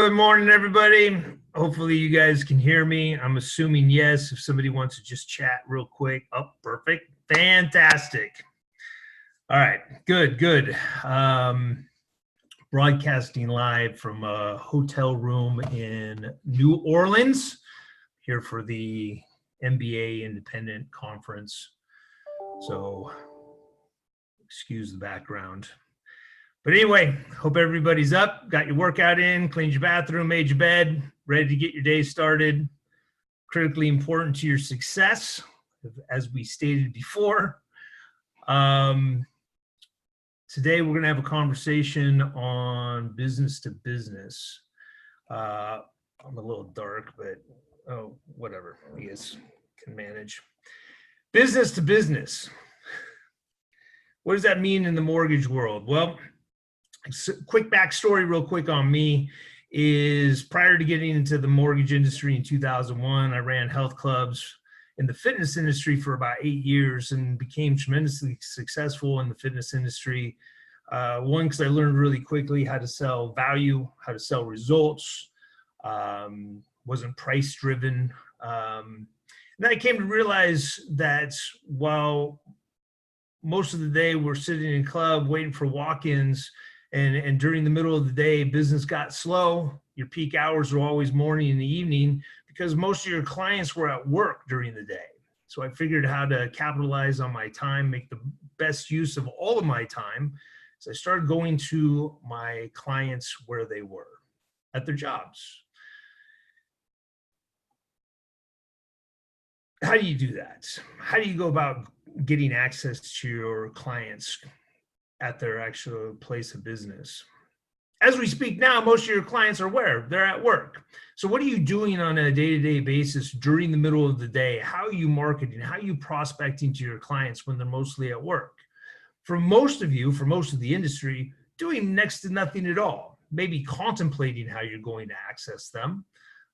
Good morning, everybody. Hopefully you guys can hear me. I'm assuming yes. If somebody wants to just chat real quick. Oh, perfect. Fantastic. All right. Good. Broadcasting live from a hotel room in New Orleans here for the MBA Independent Conference. So excuse the background. But anyway, hope everybody's up, got your workout in, cleaned your bathroom, made your bed, ready to get your day started. Critically important to your success, as we stated before. Today, we're going to have a conversation on business to business. I'm a little dark, but whatever. I guess can manage. Business to business. What does that mean in the mortgage world? Well, quick backstory real quick on me is prior to getting into the mortgage industry in 2001, I ran health clubs in the fitness industry for about 8 years and became tremendously successful in the fitness industry. One, because I learned really quickly how to sell value, how to sell results, wasn't price driven. And then I came to realize that while most of the day we're sitting in a club waiting for walk-ins, and during the middle of the day, business got slow. Your peak hours were always morning and the evening because most of your clients were at work during the day. So I figured how to capitalize on my time, make the best use of all of my time. So I started going to my clients where they were, at their jobs. How do you do that? How do you go about getting access to your clients at their actual place of business? As we speak now, most of your clients are where? They're at work. So what are you doing on a day-to-day basis during the middle of the day? How are you marketing? How are you prospecting to your clients when they're mostly at work? For most of you, for most of the industry, doing next to nothing at all. Maybe contemplating how you're going to access them.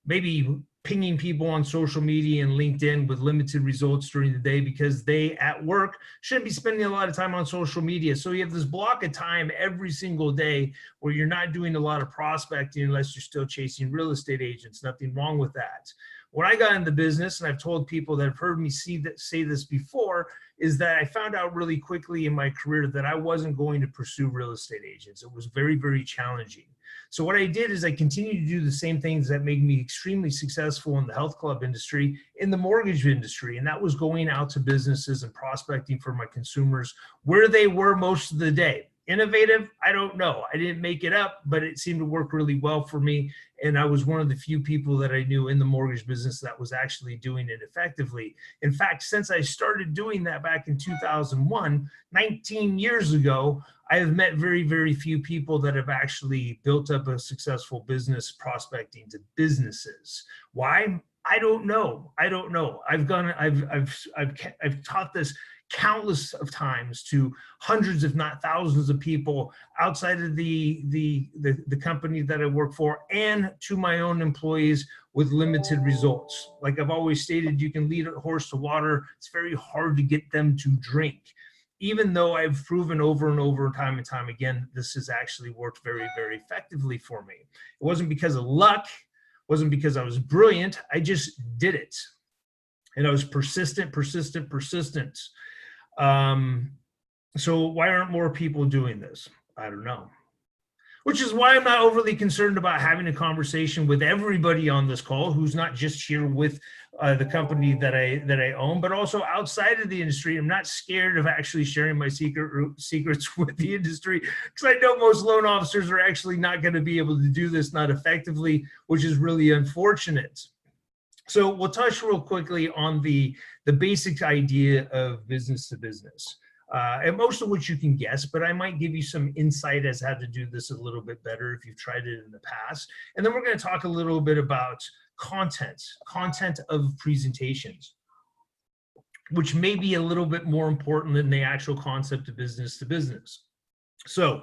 Maybe pinging people on social media and LinkedIn with limited results during the day because they at work shouldn't be spending a lot of time on social media. So you have this block of time every single day where you're not doing a lot of prospecting unless you're still chasing real estate agents. Nothing wrong with that. When I got into business, and I've told people that have heard me say this before, is that I found out really quickly in my career that I wasn't going to pursue real estate agents. It was very, very challenging. So what I did is I continued to do the same things that made me extremely successful in the health club industry, in the mortgage industry, and that was going out to businesses and prospecting for my consumers where they were most of the day. Innovative? I don't know. I didn't make it up, but it seemed to work really well for me. And I was one of the few people that I knew in the mortgage business that was actually doing it effectively. In fact, since I started doing that back in 2001, 19 years ago, I have met very, very few people that have actually built up a successful business prospecting to businesses. Why? I don't know. I've taught this countless of times to hundreds, if not thousands of people outside of the company that I work for and to my own employees with limited results. Like I've always stated, you can lead a horse to water. It's very hard to get them to drink. Even though I've proven over and over, time and time again, this has actually worked very, very effectively for me. It wasn't because of luck. It wasn't because I was brilliant. I just did it. And I was persistent. So why aren't more people doing this? I don't know. Which is why I'm not overly concerned about having a conversation with everybody on this call who's not just here with the company that I own, but also outside of the industry. I'm not scared of actually sharing my secrets with the industry because I know most loan officers are actually not going to be able to do this, not effectively, which is really unfortunate. So we'll touch real quickly on the basic idea of business to business. And most of which you can guess, but I might give you some insight as how to do this a little bit better if you've tried it in the past. And then we're going to talk a little bit about content of presentations, which may be a little bit more important than the actual concept of business to business. So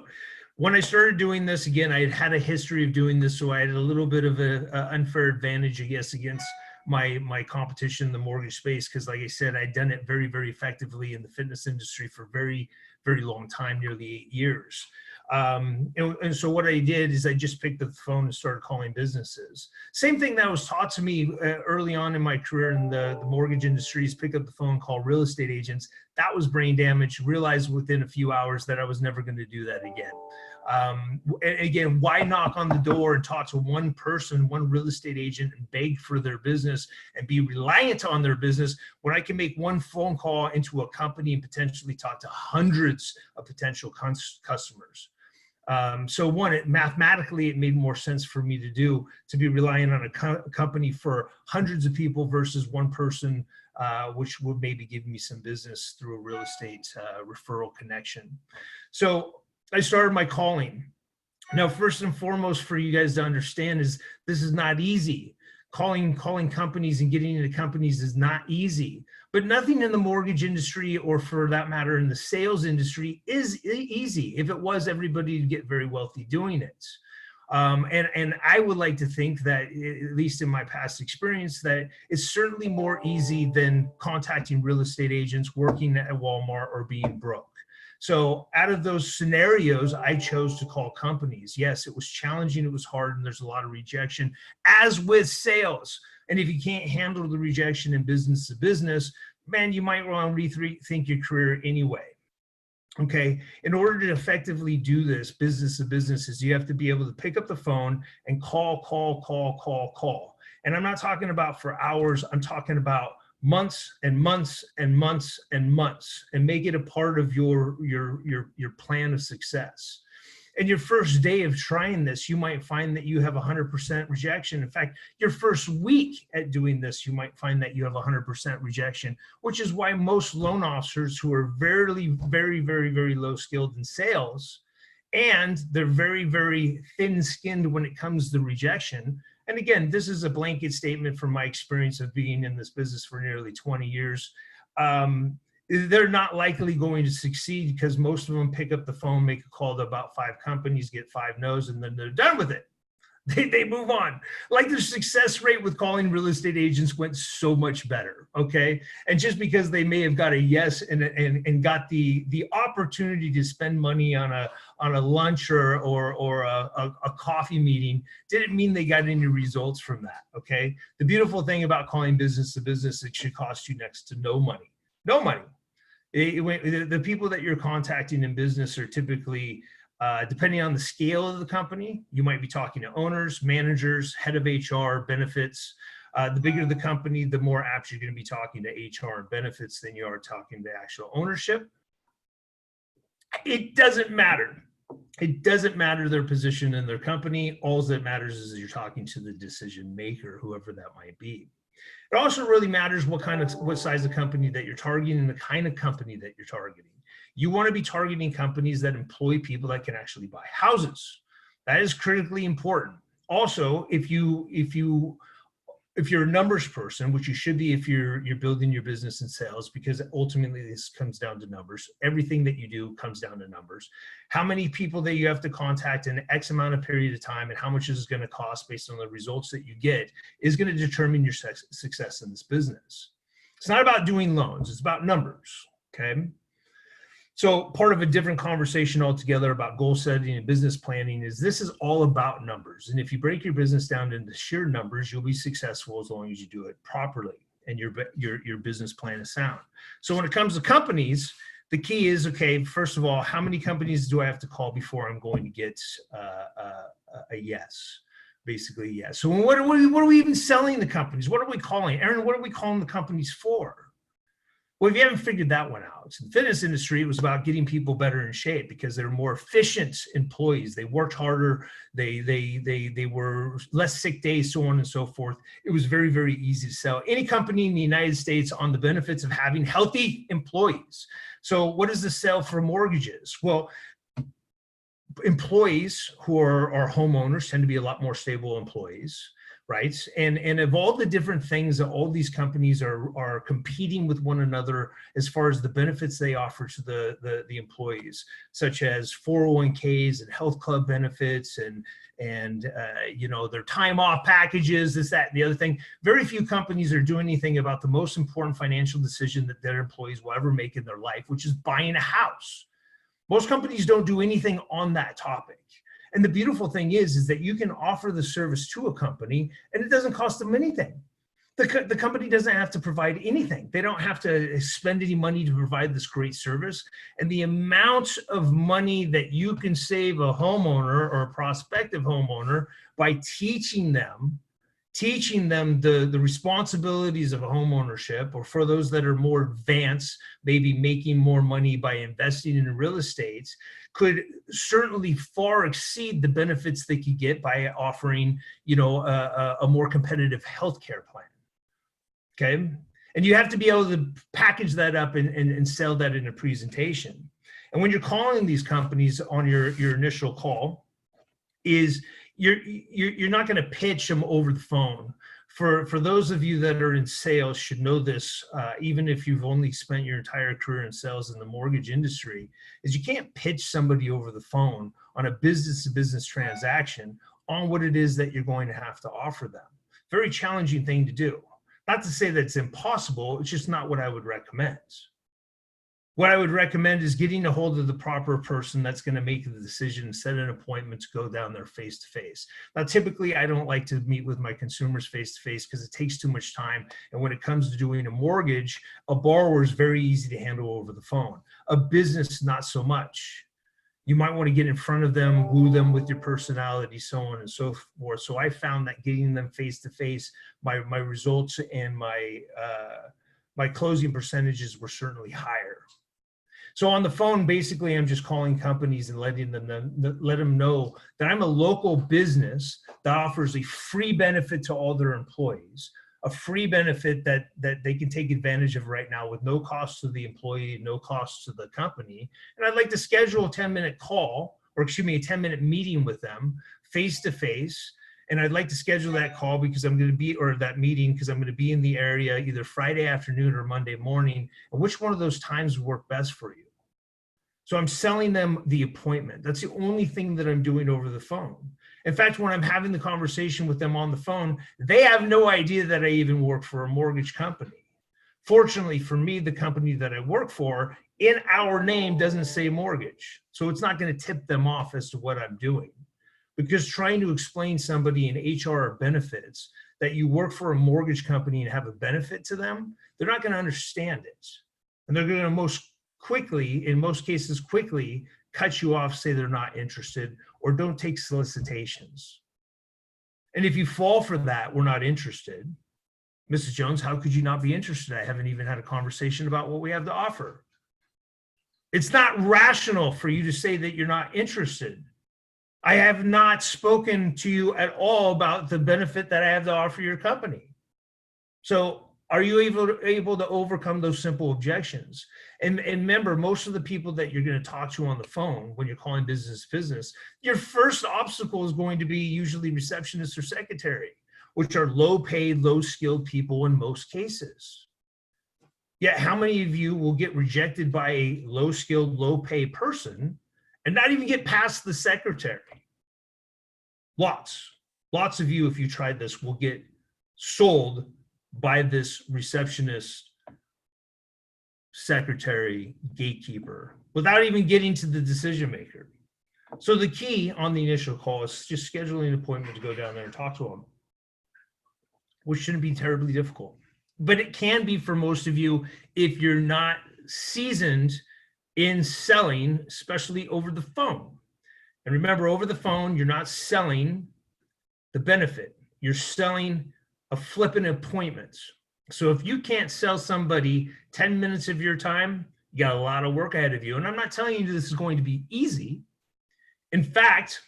when I started doing this, again, I had a history of doing this, so I had a little bit of an unfair advantage, I guess, against my competition in the mortgage space, because like I said, I'd done it very, very effectively in the fitness industry for very, very long time, nearly 8 years. And so what I did is I just picked up the phone and started calling businesses. Same thing that was taught to me early on in my career in the mortgage industry is pick up the phone, call real estate agents. That was brain damage. Realized within a few hours that I was never going to do that again. And again, why knock on the door and talk to one person, one real estate agent, and beg for their business and be reliant on their business when I can make one phone call into a company and potentially talk to hundreds of potential customers. So one, mathematically, it made more sense for me to be relying on a company for hundreds of people versus one person, which would maybe give me some business through a real estate referral connection. So I started my calling. Now, first and foremost, for you guys to understand is this is not easy. Calling companies and getting into companies is not easy, but nothing in the mortgage industry, or for that matter in the sales industry, is easy. If it was, everybody would get very wealthy doing it. And I would like to think that, at least in my past experience, that it's certainly more easy than contacting real estate agents, working at Walmart, or being broke. So out of those scenarios, I chose to call companies. Yes, it was challenging, it was hard, and there's a lot of rejection, as with sales. And if you can't handle the rejection in business to business, man, you might want to rethink your career anyway. Okay, in order to effectively do this business to businesses, you have to be able to pick up the phone and call. And I'm not talking about for hours, I'm talking about months and months and months and months, and make it a part of your plan of success. And your first day of trying this, you might find that you have 100% rejection. In fact, your first week at doing this, you might find that you have 100% rejection, which is why most loan officers who are very, very, very, very low skilled in sales, and they're very, very thin-skinned when it comes to rejection. And again, this is a blanket statement from my experience of being in this business for nearly 20 years. They're not likely going to succeed because most of them pick up the phone, make a call to about 5 companies, get 5 no's, and then they're done with it. They move on. Like their success rate with calling real estate agents went so much better, okay? And just because they may have got a yes and got the opportunity to spend money on a lunch or a coffee meeting, didn't mean they got any results from that, okay? The beautiful thing about calling business to business, it should cost you next to no money. No money. The people that you're contacting in business are typically, depending on the scale of the company, you might be talking to owners, managers, head of HR, benefits. The bigger the company, the more apt you're going to be talking to HR and benefits than you are talking to actual ownership. It doesn't matter. It doesn't matter their position in their company. All that matters is you're talking to the decision maker, whoever that might be. It also really matters what size of company that you're targeting and the kind of company that you're targeting. You want to be targeting companies that employ people that can actually buy houses. That is critically important. Also, if you're a numbers person, which you should be if you're building your business and sales, because ultimately this comes down to numbers. Everything that you do comes down to numbers. How many people that you have to contact in X amount of period of time and how much is it going to cost based on the results that you get is going to determine your success in this business. It's not about doing loans. It's about numbers, okay? So part of a different conversation altogether about goal setting and business planning is this is all about numbers. And if you break your business down into sheer numbers, you'll be successful as long as you do it properly and your business plan is sound. So when it comes to companies, the key is, okay, first of all, how many companies do I have to call before I'm going to get a yes? Basically, yes. So what are we even selling the companies? What are we calling? Aaron, what are we calling the companies for? Well, if you haven't figured that one out, in the fitness industry, it was about getting people better in shape because they're more efficient employees. They worked harder. They were less sick days, so on and so forth. It was very, very easy to sell any company in the United States on the benefits of having healthy employees. So what is the sell for mortgages? Well, employees who are homeowners tend to be a lot more stable employees. Right. And of all the different things that all these companies are competing with one another as far as the benefits they offer to the employees, such as 401ks and health club benefits and their time off packages, this, that, and the other thing. Very few companies are doing anything about the most important financial decision that their employees will ever make in their life, which is buying a house. Most companies don't do anything on that topic. And the beautiful thing is that you can offer the service to a company and it doesn't cost them anything. The company doesn't have to provide anything. They don't have to spend any money to provide this great service. And the amount of money that you can save a homeowner or a prospective homeowner by teaching them the responsibilities of home ownership, or for those that are more advanced, maybe making more money by investing in real estate, could certainly far exceed the benefits they could get by offering, a more competitive healthcare plan. Okay. And you have to be able to package that up and sell that in a presentation. And when you're calling these companies on your initial call, you're not going to pitch them over the phone. For those of you that are in sales should know this, even if you've only spent your entire career in sales in the mortgage industry, is you can't pitch somebody over the phone on a business-to-business transaction on what it is that you're going to have to offer them. Very challenging thing to do. Not to say that it's impossible, it's just not what I would recommend. What I would recommend is getting a hold of the proper person that's going to make the decision and set an appointment to go down there face to face. Now, typically, I don't like to meet with my consumers face to face because it takes too much time. And when it comes to doing a mortgage, a borrower is very easy to handle over the phone. A business, not so much. You might want to get in front of them, woo them with your personality, so on and so forth. So I found that getting them face to face, my results and my closing percentages were certainly higher. So on the phone, basically, I'm just calling companies and let them know that I'm a local business that offers a free benefit to all their employees, a free benefit that they can take advantage of right now with no cost to the employee, no cost to the company. And I'd like to schedule a 10-minute call, or excuse me, a 10-minute meeting with them face to face. And I'd like to schedule that call because I'm going to be, or that meeting, because I'm going to be in the area either Friday afternoon or Monday morning. And which one of those times would work best for you? So I'm selling them the appointment. That's the only thing that I'm doing over the phone. In fact, when I'm having the conversation with them on the phone, they have no idea that I even work for a mortgage company. Fortunately for me, the company that I work for, in our name doesn't say mortgage. So it's not going to tip them off as to what I'm doing. Because trying to explain somebody in HR or benefits that you work for a mortgage company and have a benefit to them, they're not going to understand it. And they're going to in most cases quickly cut you off, say they're not interested, or don't take solicitations. And if you fall for that, we're not interested. Mrs. Jones, how could you not be interested? I haven't even had a conversation about what we have to offer. It's not rational for you to say that you're not interested. I have not spoken to you at all about the benefit that I have to offer your company. So are you able to overcome those simple objections? And remember, most of the people that you're going to talk to on the phone when you're calling business, your first obstacle is going to be usually receptionist or secretary, which are low paid, low skilled people in most cases. Yet how many of you will get rejected by a low skilled, low paid person and not even get past the secretary? Lots of you, if you tried this, will get sold by this receptionist, secretary, gatekeeper, without even getting to the decision maker. So the key on the initial call is just scheduling an appointment to go down there and talk to them, which shouldn't be terribly difficult. But it can be for most of you if you're not seasoned in selling, especially over the phone. And remember, over the phone, you're not selling the benefit. You're selling a flipping appointment. So if you can't sell somebody 10 minutes of your time, you got a lot of work ahead of you. And I'm not telling you this is going to be easy. In fact,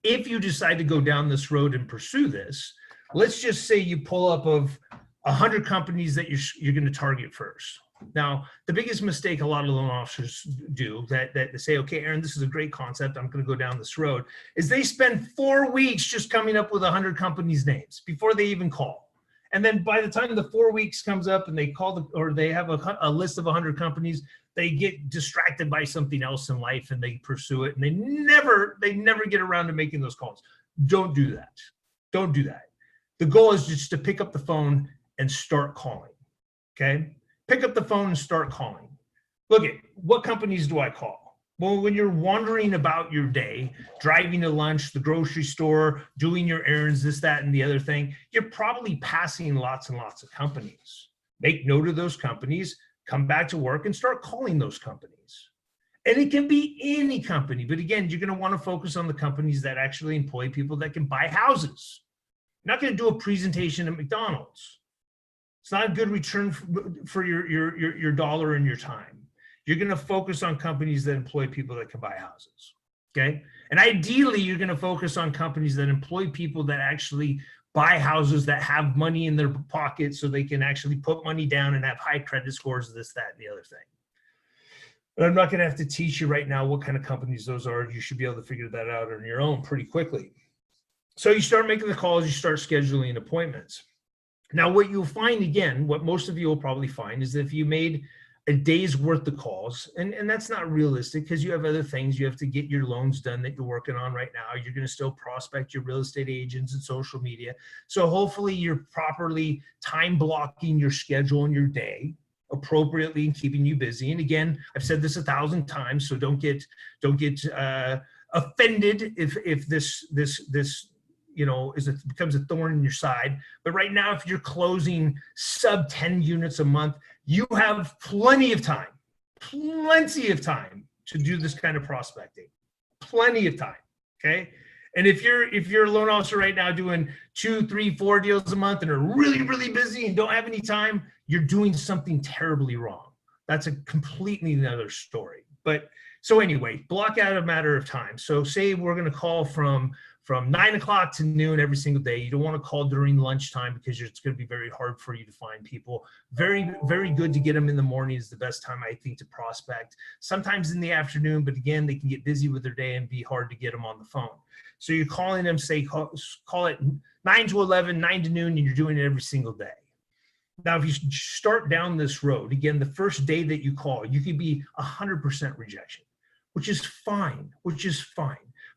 if you decide to go down this road and pursue this, let's just say you pull up of 100 companies that you're going to target first. Now, the biggest mistake a lot of loan officers do that they say, okay, Aaron, this is a great concept, I'm going to go down this road, is they spend 4 weeks just coming up with 100 companies' names before they even call. And then by the time the 4 weeks comes up and they call or they have a list of 100 companies, they get distracted by something else in life and they pursue it and they never get around to making those calls. Don't do that. Don't do that. The goal is just to pick up the phone and start calling. Okay? Pick up the phone and start calling. Look at what companies do I call? Well, when you're wandering about your day, driving to lunch, the grocery store, doing your errands, this, that, and the other thing, you're probably passing lots and lots of companies. Make note of those companies, come back to work and start calling those companies. And it can be any company, but again, you're going to want to focus on the companies that actually employ people that can buy houses. You're not going to do a presentation at McDonald's. It's not a good return for your dollar and your time. You're going to focus on companies that employ people that can buy houses, okay? And ideally, you're going to focus on companies that employ people that actually buy houses, that have money in their pocket so they can actually put money down and have high credit scores, this, that, and the other thing. But I'm not going to have to teach you right now what kind of companies those are. You should be able to figure that out on your own pretty quickly. So you start making the calls, you start scheduling appointments. Now, what you'll find, again, what most of you will probably find is that if you made a day's worth of calls, and that's not realistic because you have other things. You have to get your loans done that you're working on right now. You're going to still prospect your real estate agents and social media. So hopefully you're properly time blocking your schedule and your day appropriately and keeping you busy. And again, I've said this 1,000 times, so don't get offended if this becomes a thorn in your side. But right now, if you're closing sub 10 units a month, you have plenty of time to do this kind of prospecting, plenty of time. Okay. And if you're a loan officer right now doing 2, 3, 4 deals a month and are really, really busy and don't have any time, you're doing something terribly wrong. That's a completely another story. But so anyway, block out a matter of time. So say we're going to call from 9 o'clock to noon every single day. You don't want to call during lunchtime because it's going to be very hard for you to find people. Very, very good to get them in the morning is the best time, I think, to prospect. Sometimes in the afternoon, but again, they can get busy with their day and be hard to get them on the phone. So you're calling them, say, call it 9 to 11, 9 to noon, and you're doing it every single day. Now, if you start down this road, again, the first day that you call, you could be 100% rejection, which is fine,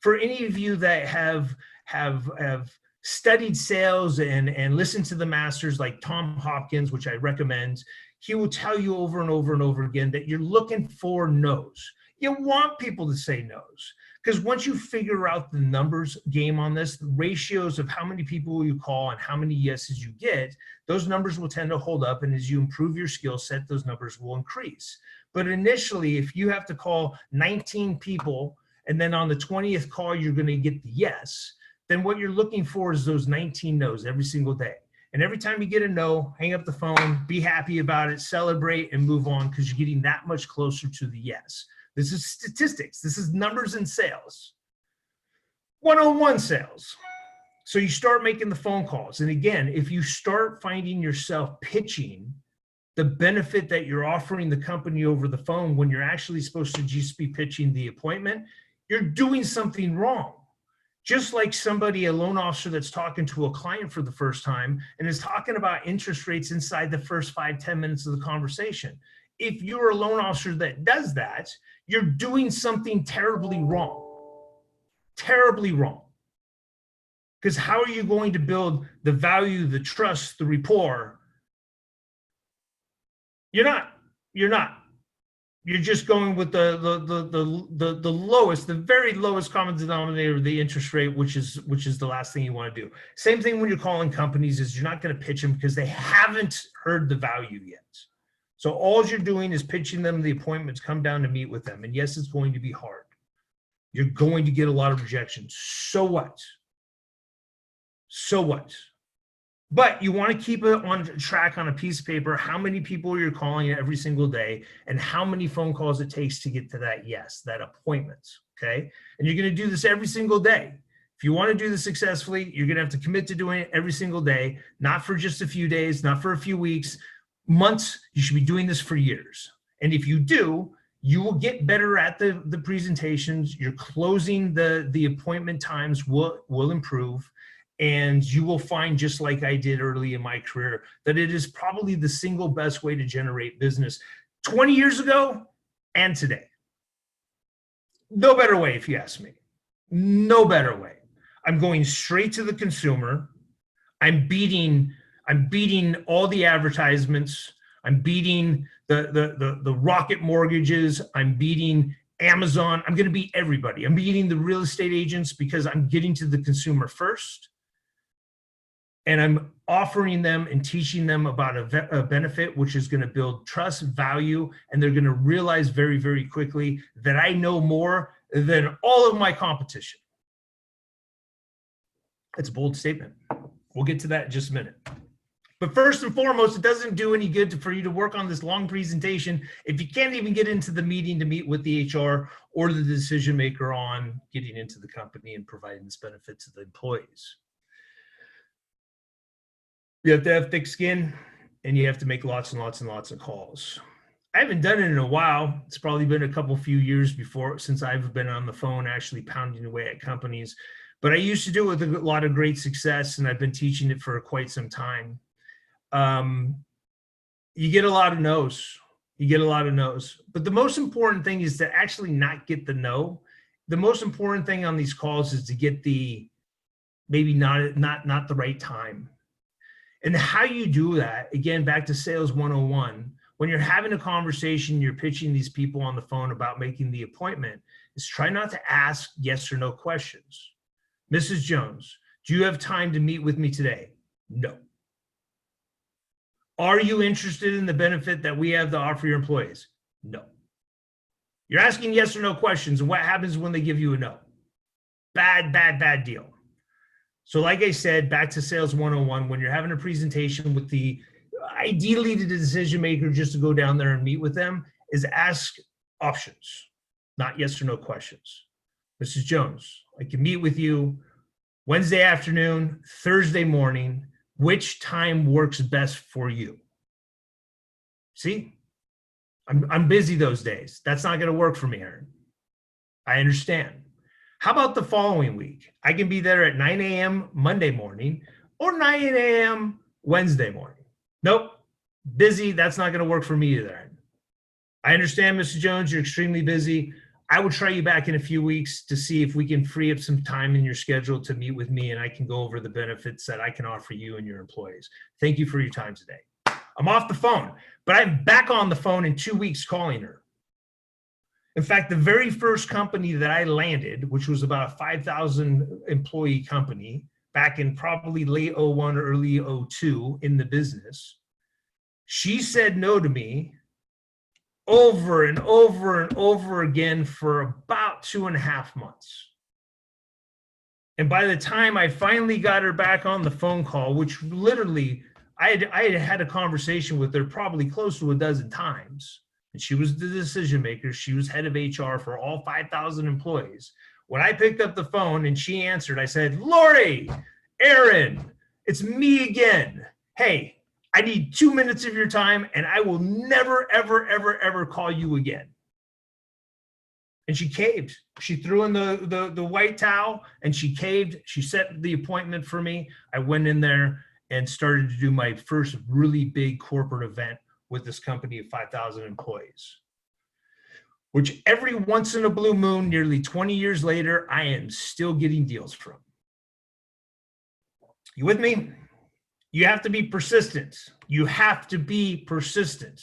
For any of you that have studied sales and listened to the masters like Tom Hopkins, which I recommend, he will tell you over and over and over again that you're looking for no's. You want people to say no's because once you figure out the numbers game on this, the ratios of how many people you call and how many yeses you get, those numbers will tend to hold up. And as you improve your skill set, those numbers will increase. But initially, if you have to call 19 people and then on the 20th call, you're going to get the yes, then what you're looking for is those 19 no's every single day. And every time you get a no, hang up the phone, be happy about it, celebrate, and move on because you're getting that much closer to the yes. This is statistics. This is numbers in sales. One-on-one sales. So you start making the phone calls. And again, if you start finding yourself pitching the benefit that you're offering the company over the phone when you're actually supposed to just be pitching the appointment, you're doing something wrong. Just like a loan officer that's talking to a client for the first time and is talking about interest rates inside the first 5-10 minutes of the conversation. If you're a loan officer that does that, you're doing something terribly wrong. Terribly wrong. Because how are you going to build the value, the trust, the rapport? You're not. You're just going with the lowest, the very lowest common denominator of the interest rate, which is the last thing you want to do. Same thing when you're calling companies is you're not going to pitch them because they haven't heard the value yet. So all you're doing is pitching them the appointments, come down to meet with them. And yes, it's going to be hard. You're going to get a lot of rejections. So what? So what? But you want to keep it on track on a piece of paper, how many people you're calling every single day and how many phone calls it takes to get to that yes, that appointment, okay? And you're going to do this every single day. If you want to do this successfully, you're going to have to commit to doing it every single day, not for just a few days, not for a few weeks, months. You should be doing this for years. And if you do, you will get better at the presentations. Your closing the appointment times will improve. And you will find, just like I did early in my career, that it is probably the single best way to generate business 20 years ago and today. No better way, if you ask me. No better way. I'm going straight to the consumer. I'm beating all the advertisements. I'm beating the rocket mortgages. I'm beating Amazon. I'm going to beat everybody. I'm beating the real estate agents because I'm getting to the consumer first. And I'm offering them and teaching them about a benefit, which is going to build trust, value, and they're going to realize very, very quickly that I know more than all of my competition. It's a bold statement. We'll get to that in just a minute. But first and foremost, it doesn't do any good for you to work on this long presentation if you can't even get into the meeting to meet with the HR or the decision maker on getting into the company and providing this benefit to the employees. You have to have thick skin, and you have to make lots and lots and lots of calls. I haven't done it in a while. It's probably been a few years since I've been on the phone actually pounding away at companies. But I used to do it with a lot of great success, and I've been teaching it for quite some time. You get a lot of no's. You get a lot of no's. But the most important thing is to actually not get the no. The most important thing on these calls is to get the maybe not the right time. And how you do that, again, back to Sales 101, when you're having a conversation, you're pitching these people on the phone about making the appointment, is try not to ask yes or no questions. Mrs. Jones, do you have time to meet with me today? No. Are you interested in the benefit that we have to offer your employees? No. You're asking yes or no questions, and what happens when they give you a no? Bad deal. So like I said, back to Sales 101, when you're having a presentation with ideally the decision maker, just to go down there and meet with them, is ask options, not yes or no questions. Mrs. Jones, I can meet with you Wednesday afternoon, Thursday morning. Which time works best for you? See, I'm busy those days. That's not going to work for me, Aaron. I understand. How about the following week? I can be there at 9 a.m. Monday morning or 9 a.m. Wednesday morning. Nope, busy. That's not going to work for me either. I understand, Mr. Jones, you're extremely busy. I will try you back in a few weeks to see if we can free up some time in your schedule to meet with me, and I can go over the benefits that I can offer you and your employees. Thank you for your time today. I'm off the phone, but I'm back on the phone in 2 weeks calling her. In fact, the very first company that I landed, which was about a 5,000 employee company back in probably late 01 or early 02 in the business, she said no to me over and over and over again for about 2.5 months. And by the time I finally got her back on the phone call, which literally I had a conversation with her probably close to a dozen times, and she was the decision maker. She was head of HR for all 5,000 employees. When I picked up the phone and she answered, I said, Lori, Aaron, it's me again. Hey, I need 2 minutes of your time, and I will never, ever, ever, ever call you again. And she caved. She threw in the white towel, and she caved. She set the appointment for me. I went in there and started to do my first really big corporate event with this company of 5,000 employees, which every once in a blue moon, nearly 20 years later, I am still getting deals from. You with me? You have to be persistent. You have to be persistent.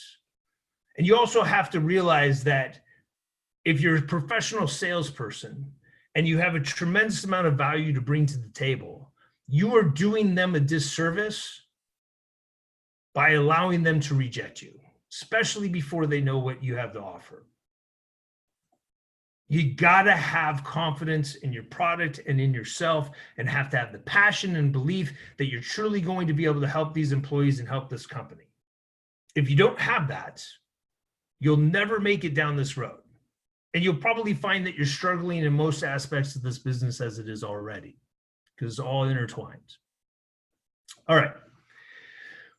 And you also have to realize that if you're a professional salesperson and you have a tremendous amount of value to bring to the table, you are doing them a disservice by allowing them to reject you, especially before they know what you have to offer. You gotta have confidence in your product and in yourself, and have to have the passion and belief that you're truly going to be able to help these employees and help this company. If you don't have that, you'll never make it down this road. And you'll probably find that you're struggling in most aspects of this business as it is already, because it's all intertwined. All right.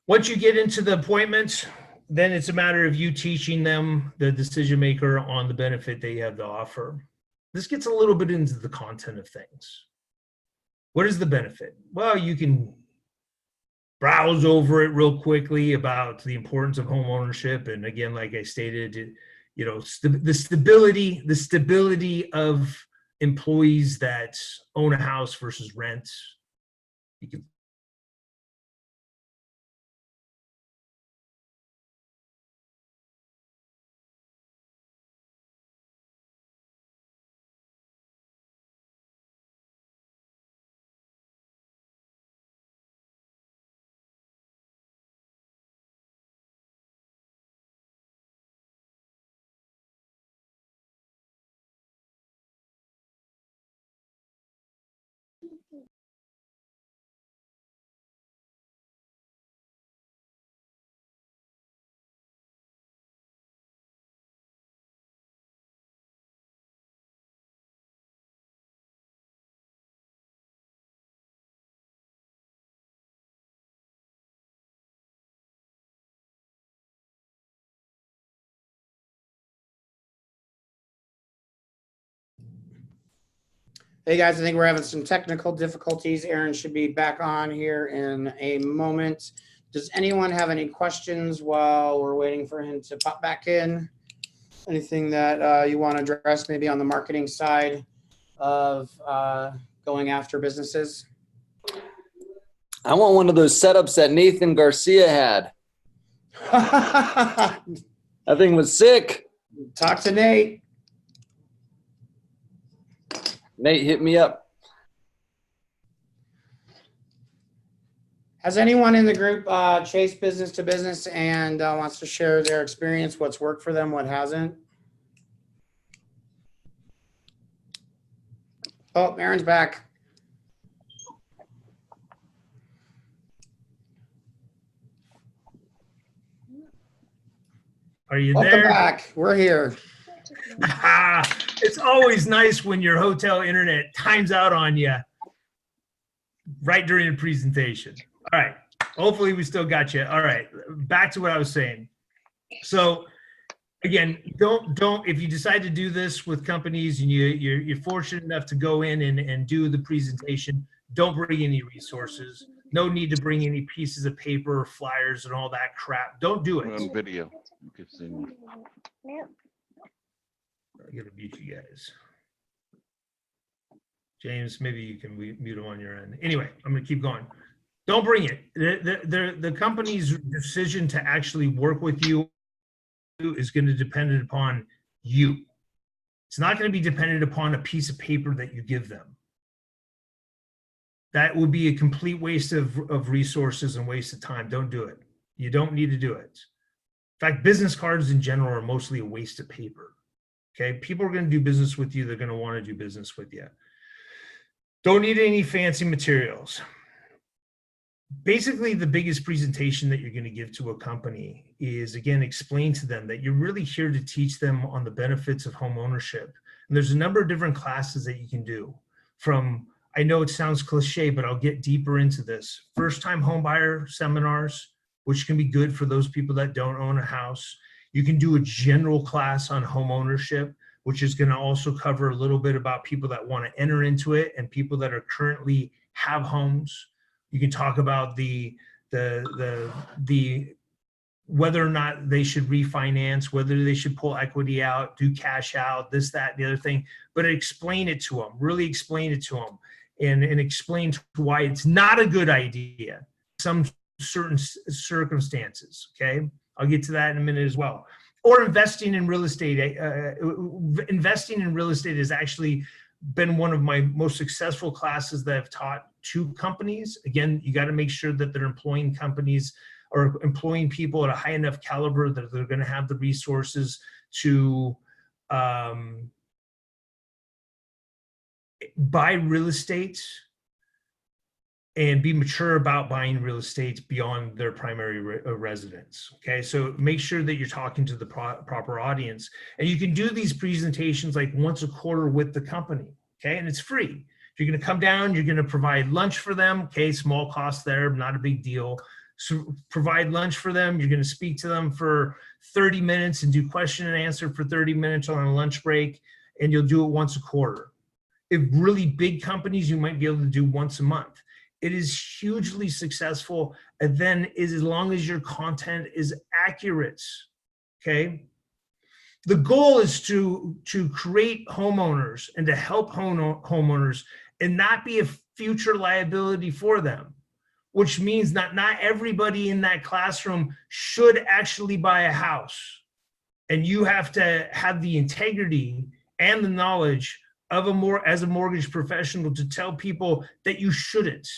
Once you get into the appointments, then it's a matter of you teaching them, the decision maker, on the benefit they have to offer. This gets a little bit into the content of things. What is the benefit? Well, you can browse over it real quickly about the importance of home ownership. And again, like I stated, you know, the stability of employees that own a house versus rent. You can Hey guys, I think we're having some technical difficulties. Aaron should be back on here in a moment. Does anyone have any questions while we're waiting for him to pop back in? Anything that you want to address maybe on the marketing side of going after businesses? I want one of those setups that Nathan Garcia had. That thing was sick. Talk to Nate. Nate, hit me up. Has anyone in the group chased business to business and wants to share their experience, what's worked for them, what hasn't? Oh, Aaron's back. Are you Welcome there? back. We're here. It's always nice when your hotel internet times out on you right during the presentation. All right. Hopefully we still got you. All right. Back to what I was saying. So again, don't if you decide to do this with companies and you're fortunate enough to go in and do the presentation, don't bring any resources. No need to bring any pieces of paper or flyers and all that crap. Don't do it. We're on video. You can see me. I gotta mute you guys. James, maybe you can mute them on your end. Anyway, I'm gonna keep going. Don't bring it. The company's decision to actually work with you is going to depend upon you. It's not going to be dependent upon a piece of paper that you give them. That would be a complete waste of resources and waste of time. Don't do it. You don't need to do it. In fact, business cards in general are mostly a waste of paper. Okay, people are going to do business with you. They're going to want to do business with you. Don't need any fancy materials. Basically, the biggest presentation that you're going to give to a company is, again, explain to them that you're really here to teach them on the benefits of home ownership. And there's a number of different classes that you can do. From, I know it sounds cliche, but I'll get deeper into this. First-time home buyer seminars, which can be good for those people that don't own a house. You can do a general class on home ownership, which is going to also cover a little bit about people that want to enter into it and people that are currently have homes. You can talk about the whether or not they should refinance, whether they should pull equity out, do cash out, this, that, the other thing, but explain it to them, really explain it to them, and explain why it's not a good idea, some certain circumstances, okay? I'll get to that in a minute as well. Or investing in real estate. Investing in real estate has actually been one of my most successful classes that I've taught to companies. Again, you got to make sure that they're employing companies or employing people at a high enough caliber that they're going to have the resources to buy real estate and be mature about buying real estate beyond their primary residence. Okay, so make sure that you're talking to the proper audience, and you can do these presentations like once a quarter with the company. Okay, and it's free. If you're going to come down, you're going to provide lunch for them. Okay, small cost there, not a big deal. So provide lunch for them. You're going to speak to them for 30 minutes and do question and answer for 30 minutes on a lunch break, and you'll do it once a quarter. If really big companies, you might be able to do once a month. It is hugely successful, and then as long as your content is accurate, okay? The goal is to create homeowners and to help homeowners and not be a future liability for them, which means that not everybody in that classroom should actually buy a house. And you have to have the integrity and the knowledge of as a mortgage professional to tell people that you shouldn't.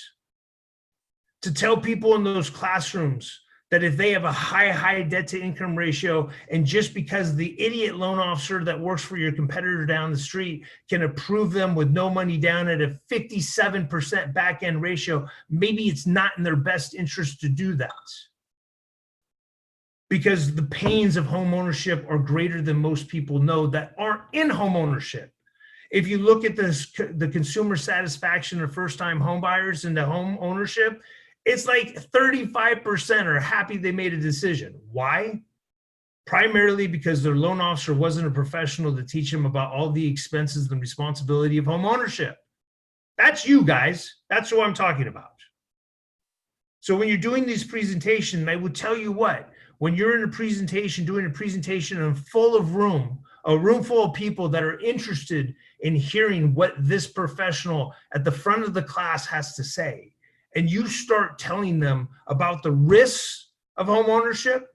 To tell people in those classrooms that if they have a high debt to income ratio, and just because the idiot loan officer that works for your competitor down the street can approve them with no money down at a 57% back end ratio, maybe it's not in their best interest to do that. Because the pains of home ownership are greater than most people know that aren't in home ownership. If you look at the consumer satisfaction of first-time home buyers into home ownership, it's like 35% are happy they made a decision. Why? Primarily because their loan officer wasn't a professional to teach them about all the expenses and responsibility of home ownership. That's you guys. That's who I'm talking about. So when you're doing these presentations, I would tell you what, when you're in a presentation, doing a presentation in a room full of people that are interested in hearing what this professional at the front of the class has to say, and you start telling them about the risks of home ownership,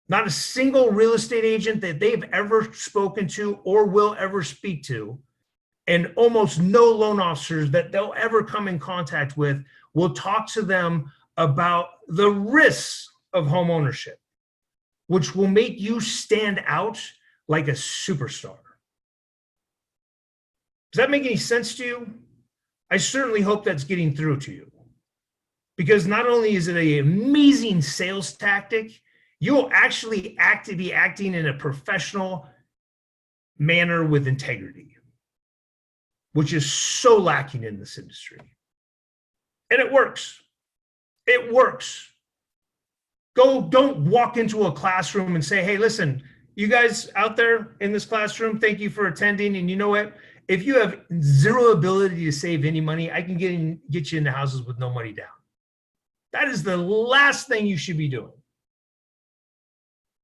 not a single real estate agent that they've ever spoken to or will ever speak to, and almost no loan officers that they'll ever come in contact with will talk to them about the risks of home ownership, which will make you stand out like a superstar. Does that make any sense to you? I certainly hope that's getting through to you. Because not only is it an amazing sales tactic, you'll actually be acting in a professional manner with integrity, which is so lacking in this industry. And it works. It works. Don't walk into a classroom and say, hey, listen, you guys out there in this classroom, thank you for attending. And you know what? If you have zero ability to save any money, I can get you into houses with no money down. That is the last thing you should be doing.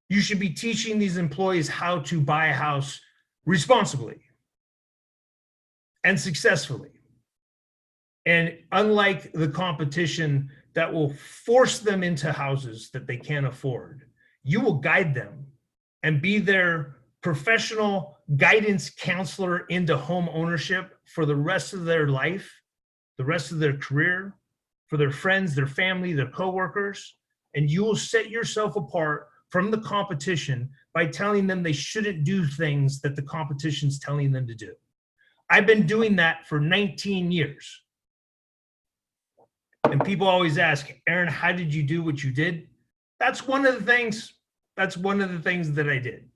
You should be teaching these employees how to buy a house responsibly and successfully. And unlike the competition that will force them into houses that they can't afford, you will guide them and be their professional guidance counselor into home ownership for the rest of their life, the rest of their career, for their friends, their family, their coworkers. And you will set yourself apart from the competition by telling them they shouldn't do things that the competition's telling them to do. I've been doing that for 19 years. And people always ask, Aaron, how did you do what you did? That's one of the things that I did.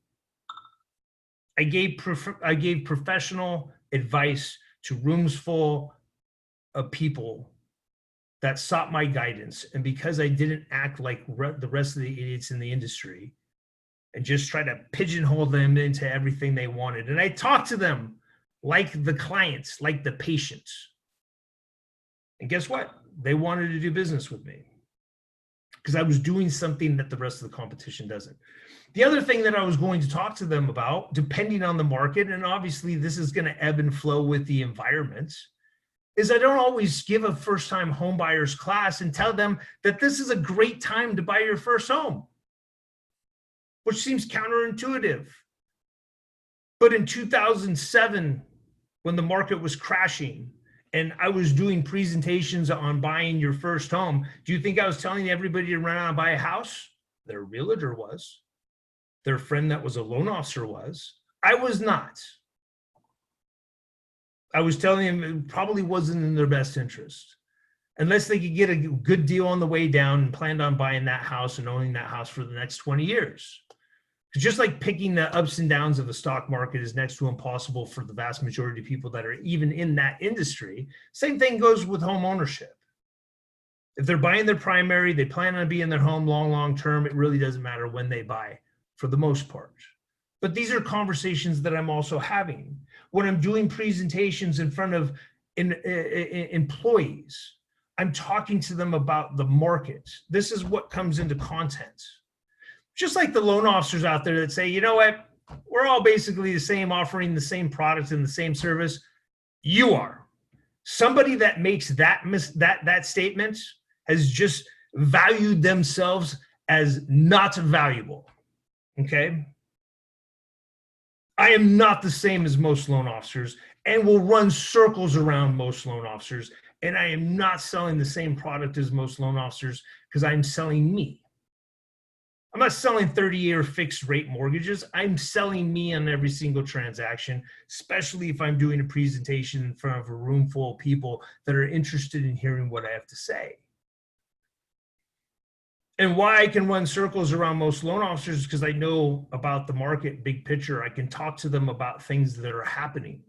I gave professional advice to rooms full of people that sought my guidance. And because I didn't act like the rest of the idiots in the industry and just try to pigeonhole them into everything they wanted. And I talked to them like the clients, like the patients. And guess what? They wanted to do business with me because I was doing something that the rest of the competition doesn't. The other thing that I was going to talk to them about, depending on the market, and obviously this is going to ebb and flow with the environment, is I don't always give a first-time home buyers class and tell them that this is a great time to buy your first home, which seems counterintuitive. But in 2007, when the market was crashing and I was doing presentations on buying your first home, do you think I was telling everybody to run out and buy a house? Their realtor was. Their friend that was a loan officer was. I was not. I was telling them it probably wasn't in their best interest unless they could get a good deal on the way down and planned on buying that house and owning that house for the next 20 years. Just like picking the ups and downs of the stock market is next to impossible for the vast majority of people that are even in that industry, same thing goes with home ownership. If they're buying their primary, they plan on being in their home long term, it really doesn't matter when they buy for the most part. But these are conversations that I'm also having when I'm doing presentations in front of employees. I'm talking to them about the market. This is what comes into content. Just like the loan officers out there that say, you know what, we're all basically the same, offering the same product and the same service. You are. Somebody that makes that statement has just valued themselves as not valuable. Okay? I am not the same as most loan officers and will run circles around most loan officers. And I am not selling the same product as most loan officers because I'm selling me. I'm not selling 30-year fixed rate mortgages. I'm selling me on every single transaction, especially if I'm doing a presentation in front of a room full of people that are interested in hearing what I have to say. And why I can run circles around most loan officers is because I know about the market, big picture. I can talk to them about things that are happening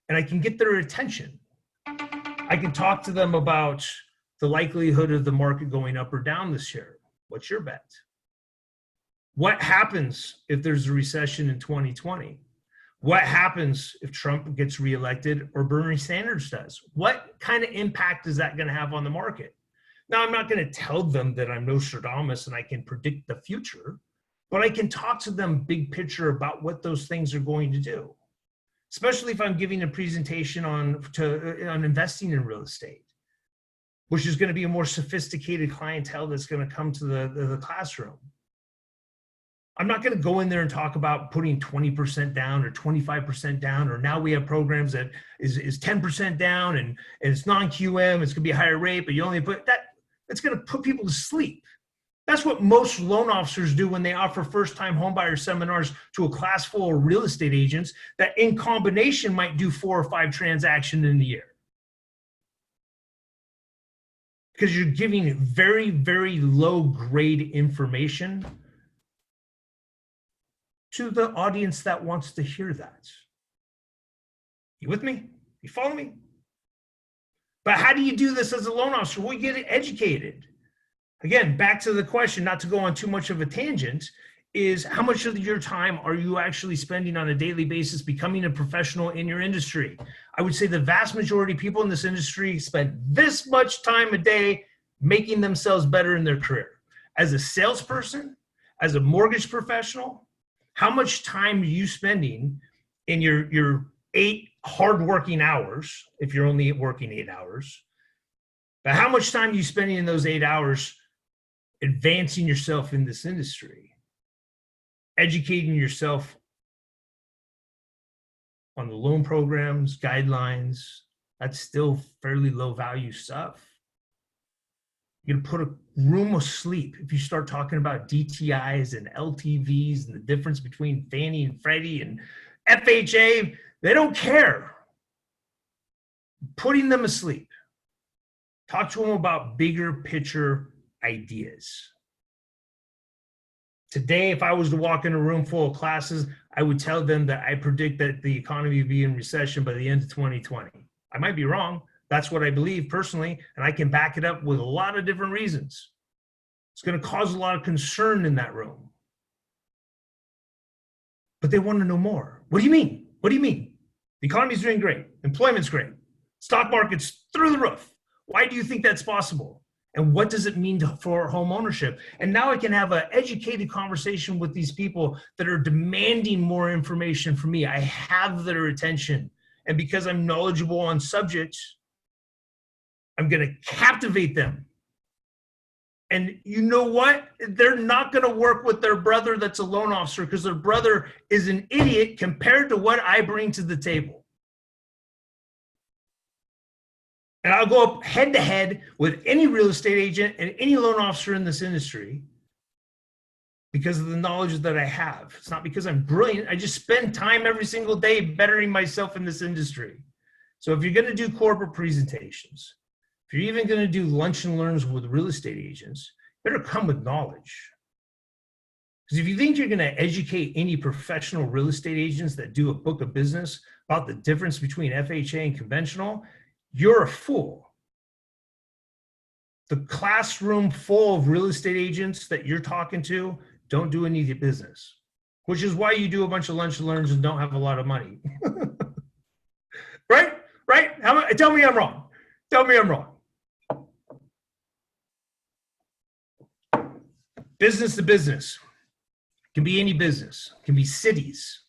and I can get their attention. I can talk to them about the likelihood of the market going up or down this year. What's your bet? What happens if there's a recession in 2020? What happens if Trump gets reelected or Bernie Sanders does? What kind of impact is that going to have on the market? Now, I'm not going to tell them that I'm Nostradamus and I can predict the future, but I can talk to them big picture about what those things are going to do, especially if I'm giving a presentation on investing in real estate, which is going to be a more sophisticated clientele that's going to come to the classroom. I'm not going to go in there and talk about putting 20% down or 25% down, or now we have programs that is 10% down and it's non-QM, it's going to be a higher rate, but you only put that, it's going to put people to sleep. That's what most loan officers do when they offer first-time homebuyer seminars to a class full of real estate agents that in combination might do 4 or 5 transactions in the year. Because you're giving very, very low grade information to the audience that wants to hear that. You with me? You follow me? But how do you do this as a loan officer? Well, you get educated. Again, back to the question, not to go on too much of a tangent, is how much of your time are you actually spending on a daily basis becoming a professional in your industry? I would say the vast majority of people in this industry spend this much time a day making themselves better in their career. As a salesperson, as a mortgage professional, how much time are you spending in your 8 hardworking hours, if you're only working 8 hours, but how much time are you spending in those 8 hours advancing yourself in this industry, educating yourself on the loan programs, guidelines? That's still fairly low value stuff. You're gonna put a room of sleep if you start talking about DTIs and LTVs and the difference between Fannie and Freddie and FHA. They don't care. Putting them asleep. Talk to them about bigger picture ideas. Today, if I was to walk in a room full of classes, I would tell them that I predict that the economy will be in recession by the end of 2020. I might be wrong. That's what I believe personally, and I can back it up with a lot of different reasons. It's going to cause a lot of concern in that room. But they want to know more. What do you mean? What do you mean? The economy's doing great. Employment's great. Stock market's through the roof. Why do you think that's possible? And what does it mean for home ownership? And now I can have an educated conversation with these people that are demanding more information from me. I have their attention. And because I'm knowledgeable on subjects, I'm going to captivate them. And you know what? They're not going to work with their brother that's a loan officer because their brother is an idiot compared to what I bring to the table. And I'll go up head to head with any real estate agent and any loan officer in this industry because of the knowledge that I have. It's not because I'm brilliant. I just spend time every single day bettering myself in this industry. So if you're going to do corporate presentations, if you're even going to do lunch and learns with real estate agents, better come with knowledge. Because if you think you're going to educate any professional real estate agents that do a book of business about the difference between FHA and conventional, you're a fool. The classroom full of real estate agents that you're talking to don't do any business, which is why you do a bunch of lunch and learns and don't have a lot of money. Right? Tell me I'm wrong. Tell me I'm wrong. Business to business. Can be any business. Can be cities.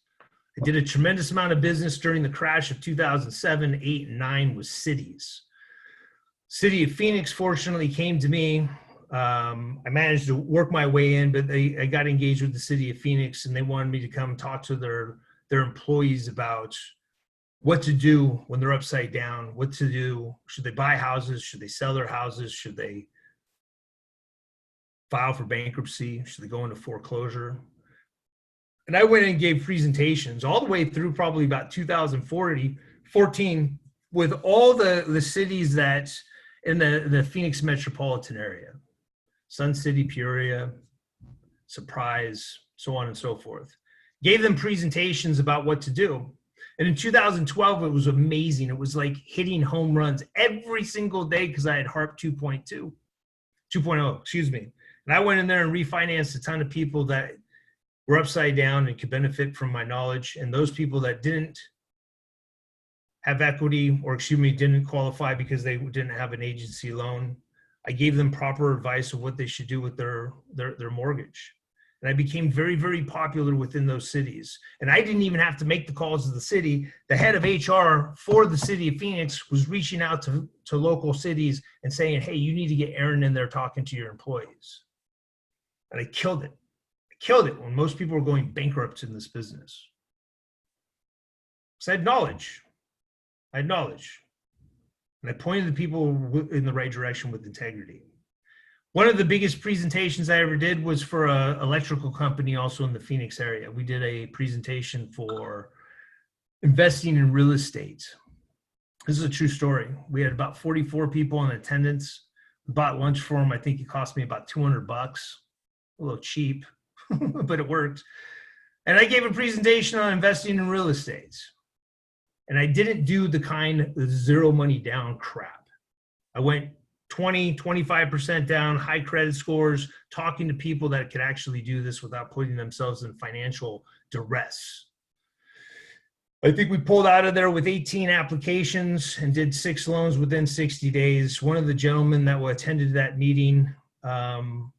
I did a tremendous amount of business during the crash of 2007, 8, and 9 with cities. City of Phoenix fortunately came to me. I managed to work my way in, but I got engaged with the City of Phoenix and they wanted me to come talk to their employees about what to do when they're upside down, what to do. Should they buy houses? Should they sell their houses? Should they file for bankruptcy? Should they go into foreclosure? And I went and gave presentations all the way through probably about 2014 with all the cities that in the Phoenix metropolitan area, Sun City, Peoria, Surprise, so on and so forth. Gave them presentations about what to do. And in 2012, it was amazing. It was like hitting home runs every single day because I had HARP 2.0, excuse me. And I went in there and refinanced a ton of people that were upside down and could benefit from my knowledge. And those people that didn't have equity, or excuse me, didn't qualify because they didn't have an agency loan, I gave them proper advice of what they should do with their mortgage. And I became very, very popular within those cities. And I didn't even have to make the calls to the city. The head of HR for the city of Phoenix was reaching out to local cities and saying, hey, you need to get Aaron in there talking to your employees. And I killed it. I killed it when most people were going bankrupt in this business. So I had knowledge. And I pointed the people in the right direction with integrity. One of the biggest presentations I ever did was for an electrical company also in the Phoenix area. We did a presentation for investing in real estate. This is a true story. We had about 44 people in attendance. We bought lunch for them. I think it cost me about $200, a little cheap, but it worked. And I gave a presentation on investing in real estate. And I didn't do the kind of zero money down crap. I went 20, 25% down, high credit scores, talking to people that could actually do this without putting themselves in financial duress. I think we pulled out of there with 18 applications and did 6 loans within 60 days. One of the gentlemen that attended that meeting,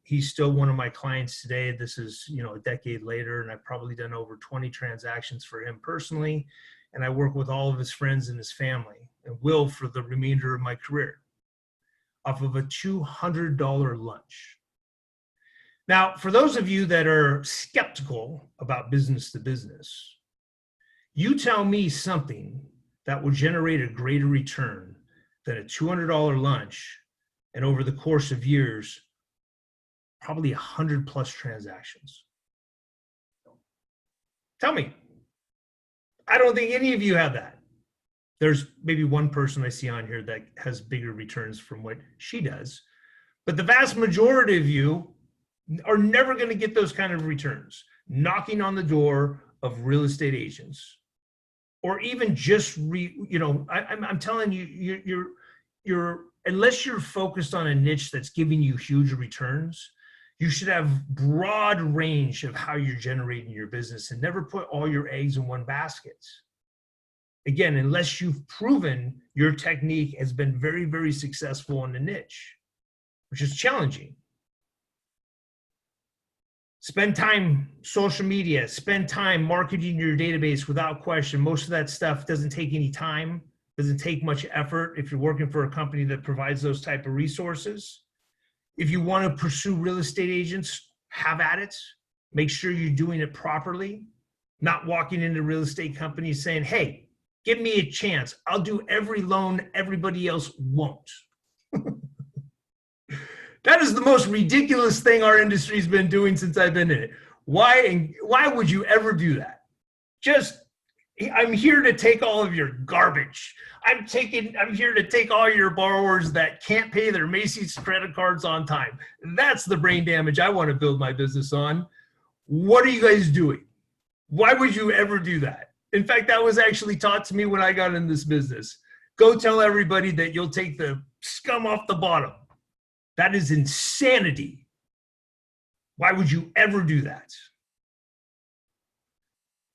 he's still one of my clients today. This is, a decade later, and I've probably done over 20 transactions for him personally. And I work with all of his friends and his family, and will for the remainder of my career, off of a $200 lunch. Now, for those of you that are skeptical about business to business, you tell me something that will generate a greater return than a $200 lunch, and over the course of years, probably 100 plus transactions. Tell me. I don't think any of you have that. There's maybe one person I see on here that has bigger returns from what she does, but the vast majority of you are never going to get those kind of returns knocking on the door of real estate agents, or even just I'm telling you, you're unless you're focused on a niche that's giving you huge returns, you should have broad range of how you're generating your business, and never put all your eggs in one basket. Again, unless you've proven your technique has been very, very successful in the niche, which is challenging. Spend time social media, spend time marketing your database without question. Most of that stuff doesn't take any time, doesn't take much effort if you're working for a company that provides those type of resources. If you want to pursue real estate agents, have at it. Make sure you're doing it properly, not walking into real estate companies saying, hey, give me a chance. I'll do every loan everybody else won't. That is the most ridiculous thing our industry's been doing since I've been in it. Why would you ever do that? I'm here to take all of your garbage. I'm here to take all your borrowers that can't pay their Macy's credit cards on time. That's the brain damage I want to build my business on. What are you guys doing? Why would you ever do that? In fact, that was actually taught to me when I got in this business. Go tell everybody that you'll take the scum off the bottom. That is insanity. Why would you ever do that?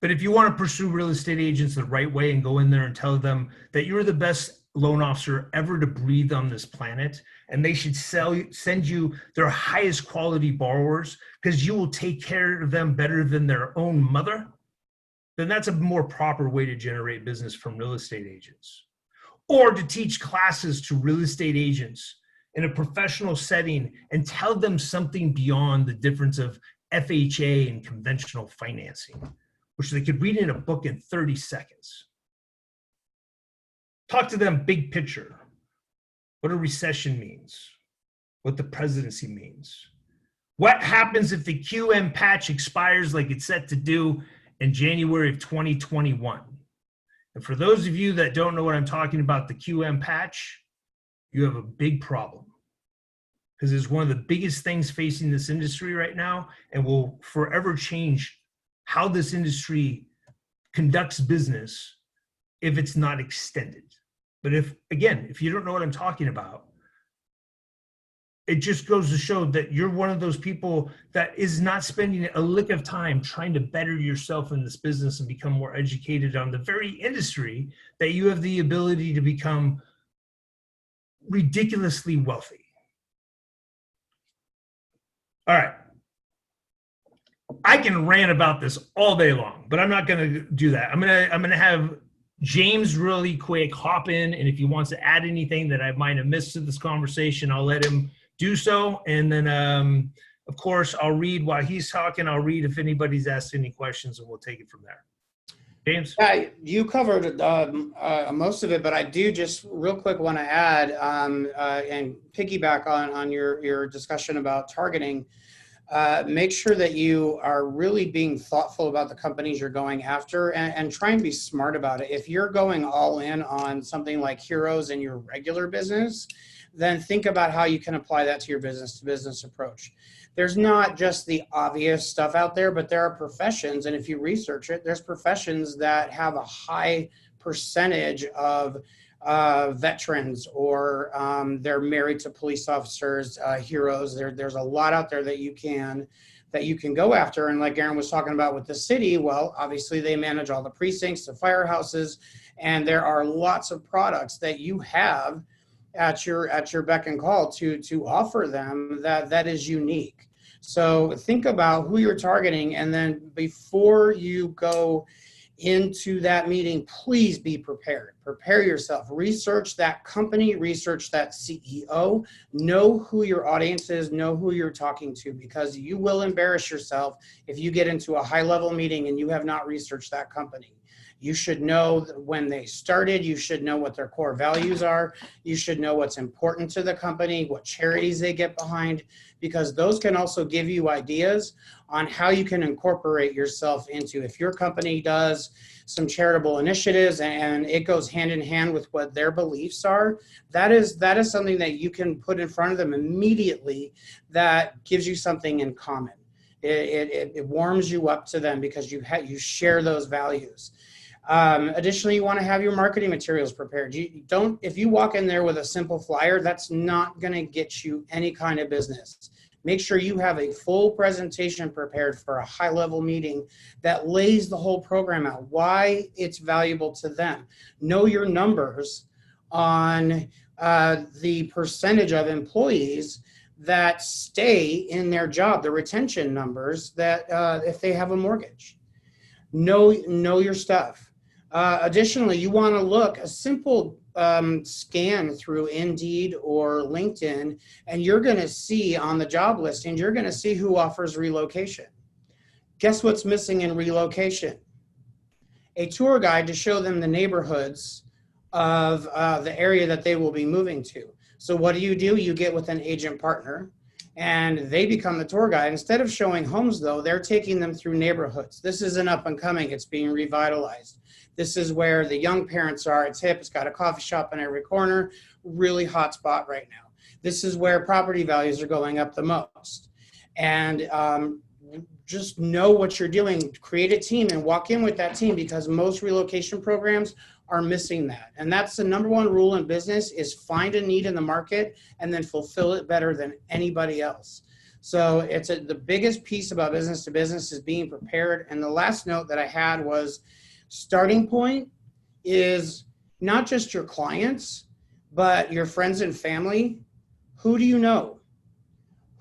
But if you want to pursue real estate agents the right way and go in there and tell them that you're the best loan officer ever to breathe on this planet, and they should send you their highest quality borrowers because you will take care of them better than their own mother, then that's a more proper way to generate business from real estate agents. Or to teach classes to real estate agents in a professional setting and tell them something beyond the difference of FHA and conventional financing, which they could read in a book in 30 seconds. Talk to them big picture, what a recession means, what the presidency means. What happens if the QM patch expires like it's set to do in January of 2021? And for those of you that don't know what I'm talking about, the QM patch, you have a big problem, because it's one of the biggest things facing this industry right now, and will forever change how this industry conducts business if it's not extended. But if you don't know what I'm talking about, it just goes to show that you're one of those people that is not spending a lick of time trying to better yourself in this business and become more educated on the very industry that you have the ability to become ridiculously wealthy. All right. I can rant about this all day long, but I'm not going to do that. I'm going to have James really quick hop in, and if he wants to add anything that I might have missed to this conversation, I'll let him do so. And then, of course, I'll read while he's talking. I'll read if anybody's asked any questions, and we'll take it from there. James? Yeah, you covered most of it, but I do just real quick want to add and piggyback on your discussion about targeting. Make sure that you are really being thoughtful about the companies you're going after and try and be smart about it. If you're going all in on something like Heroes in your regular business, then think about how you can apply that to your business-to-business approach. There's not just the obvious stuff out there, but there are professions, and if you research it, there's professions that have a high percentage of veterans, or they're married to police officers, heroes. There's a lot out there that you can go after. And like Aaron was talking about with the city, well, obviously they manage all the precincts, the firehouses, and there are lots of products that you have at your beck and call to offer them that is unique. So think about who you're targeting, and then before you go into that meeting, please be prepared. Prepare yourself. Research that company, research that CEO, know who your audience is, know who you're talking to, because you will embarrass yourself if you get into a high-level meeting and you have not researched that company. You should know when they started. You should know what their core values are. You should know what's important to the company, what charities they get behind, because those can also give you ideas on how you can incorporate yourself into. If your company does some charitable initiatives and it goes hand in hand with what their beliefs are, that is something that you can put in front of them immediately that gives you something in common. It warms you up to them because you share those values. Additionally, you want to have your marketing materials prepared. If you walk in there with a simple flyer, that's not going to get you any kind of business. Make sure you have a full presentation prepared for a high-level meeting that lays the whole program out, why it's valuable to them. Know your numbers on the percentage of employees that stay in their job, the retention numbers that if they have a mortgage. Know your stuff. Additionally, you want to look a simple scan through Indeed or LinkedIn, and you're going to see on the job listings, you're going to see who offers relocation. Guess what's missing in relocation? A tour guide to show them the neighborhoods of the area that they will be moving to. So what do? You get with an agent partner, and they become the tour guide. Instead of showing homes, though, they're taking them through neighborhoods. This is an up and coming. It's being revitalized. This is where the young parents are. It's hip. It's got a coffee shop in every corner. Really hot spot right now. This is where property values are going up the most. And just know what you're doing. Create a team and walk in with that team, because most relocation programs are missing that. And that's the number one rule in business, is find a need in the market and then fulfill it better than anybody else. So it's the biggest piece about business to business is being prepared. And the last note that I had was, starting point is not just your clients, but your friends and family. Who do you know?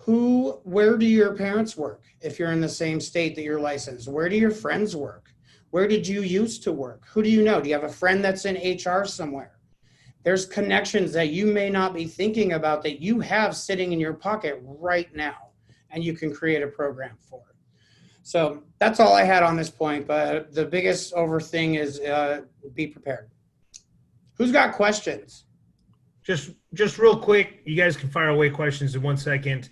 Where do your parents work? If you're in the same state that you're licensed, where do your friends work? Where did you used to work? Who do you know? Do you have a friend that's in HR somewhere? There's connections that you may not be thinking about that you have sitting in your pocket right now, and you can create a program for it. So that's all I had on this point, but the biggest thing is be prepared. Who's got questions? Just real quick, you guys can fire away questions in 1 second.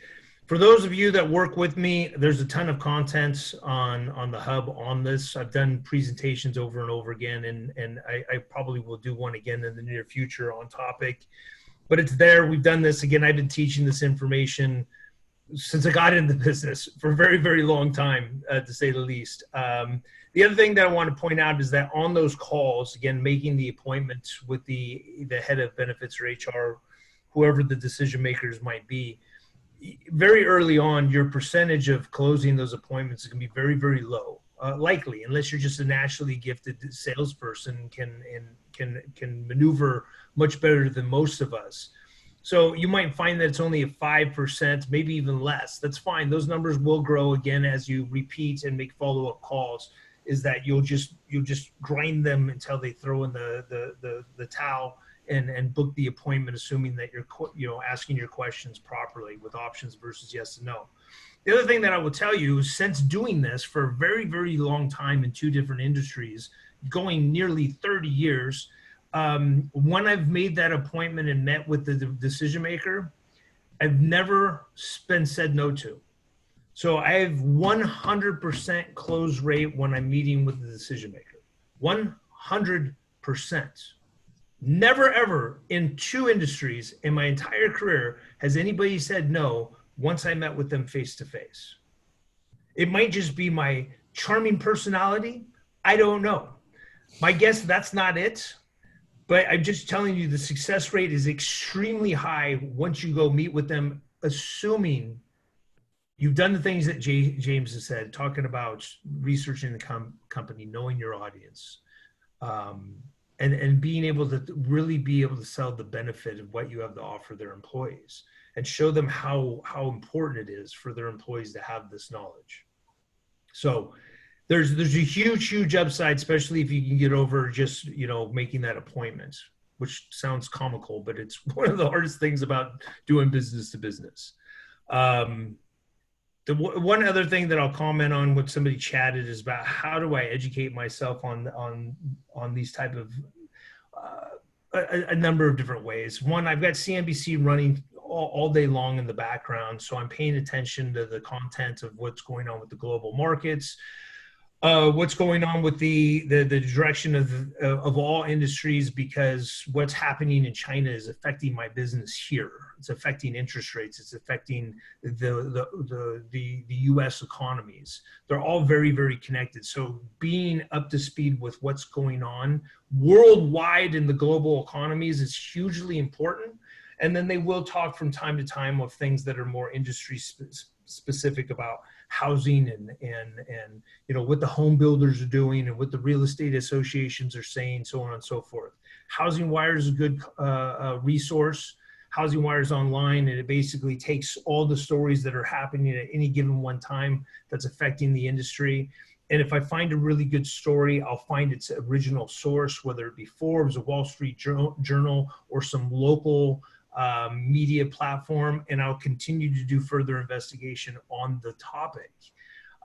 For those of you that work with me, there's a ton of content on the hub on this. I've done presentations over and over again, and I probably will do one again in the near future on topic. But it's there. We've done this again. I've been teaching this information since I got into the business for a very, very long time, to say the least. The other thing that I want to point out is that on those calls, again, making the appointments with the head of benefits or HR, whoever the decision makers might be, very early on, your percentage of closing those appointments is going to be very, very low. Likely, unless you're just a naturally gifted salesperson, can maneuver much better than most of us. So you might find that it's only a 5%, maybe even less. That's fine. Those numbers will grow again as you repeat and make follow-up calls. Is that you'll just grind them until they throw in the towel and book the appointment, assuming that you're asking your questions properly with options versus yes and no. The other thing that I will tell you is, since doing this for a very, very long time in 2 different industries, going nearly 30 years, when I've made that appointment and met with the decision maker, I've never been said no to. So I have 100% close rate when I'm meeting with the decision maker. 100%. Never ever in 2 industries in my entire career has anybody said no once I met with them face to face. It might just be my charming personality. I don't know. My guess, that's not it. But I'm just telling you, the success rate is extremely high once you go meet with them, assuming you've done the things that James has said, talking about researching the company, knowing your audience, and being able to really be able to sell the benefit of what you have to offer their employees, and show them how important it is for their employees to have this knowledge. So there's a huge upside, especially if you can get over just, making that appointment, which sounds comical, but it's one of the hardest things about doing business to business. The one other thing that I'll comment on, what somebody chatted, is about how do I educate myself on these type of a number of different ways. One, I've got CNBC running all day long in the background, so I'm paying attention to the content of what's going on with the global markets, what's going on with the direction of all industries, because what's happening in China is affecting my business here. It's affecting interest rates. It's affecting the U.S. economies. They're all very, very connected. So being up to speed with what's going on worldwide in the global economies is hugely important. And then they will talk from time to time of things that are more industry specific about housing and what the home builders are doing and what the real estate associations are saying, so on and so forth. Housing Wire is a good resource. Housing Wire is online, and it basically takes all the stories that are happening at any given one time that's affecting the industry. And if I find a really good story, I'll find its original source, whether it be Forbes, a Wall Street Journal, or some local media platform, and I'll continue to do further investigation on the topic.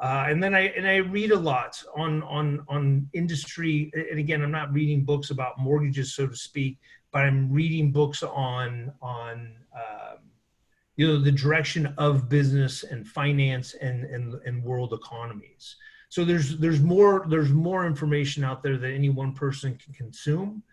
And then I read a lot on industry. And again, I'm not reading books about mortgages, so to speak, but I'm reading books on the direction of business and finance and world economies. So there's more information out there that any one person can consume.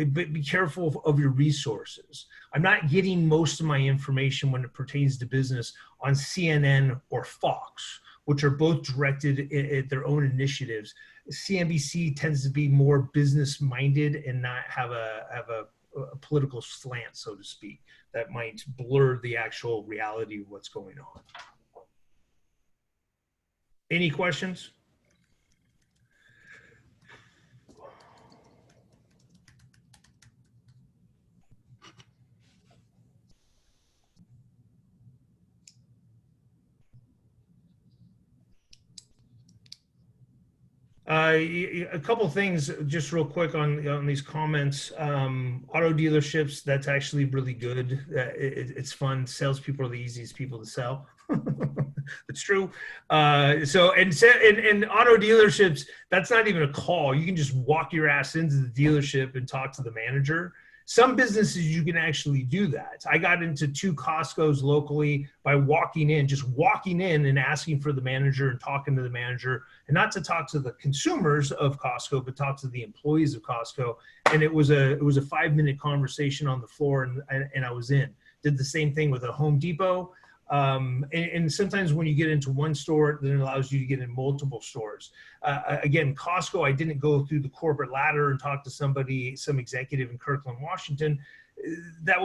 But be careful of your resources. I'm not getting most of my information when it pertains to business on CNN or Fox, which are both directed at their own initiatives. CNBC tends to be more business minded and not have a political slant, so to speak, that might blur the actual reality of what's going on. Any questions? A couple things just real quick on these comments. Auto dealerships, that's actually really good. It's fun. Salespeople are the easiest people to sell. It's true. So auto dealerships, that's not even a call. You can just walk your ass into the dealership and talk to the manager. Some businesses, you can actually do that. I got into 2 Costco's locally by just walking in and asking for the manager and talking to the manager, and not to talk to the consumers of Costco, but talk to the employees of Costco. And it was a 5-minute conversation on the floor, and I was in. Did the same thing with a Home Depot. And sometimes when you get into one store, then it allows you to get in multiple stores. Again, Costco, I didn't go through the corporate ladder and talk to some executive in Kirkland, Washington. that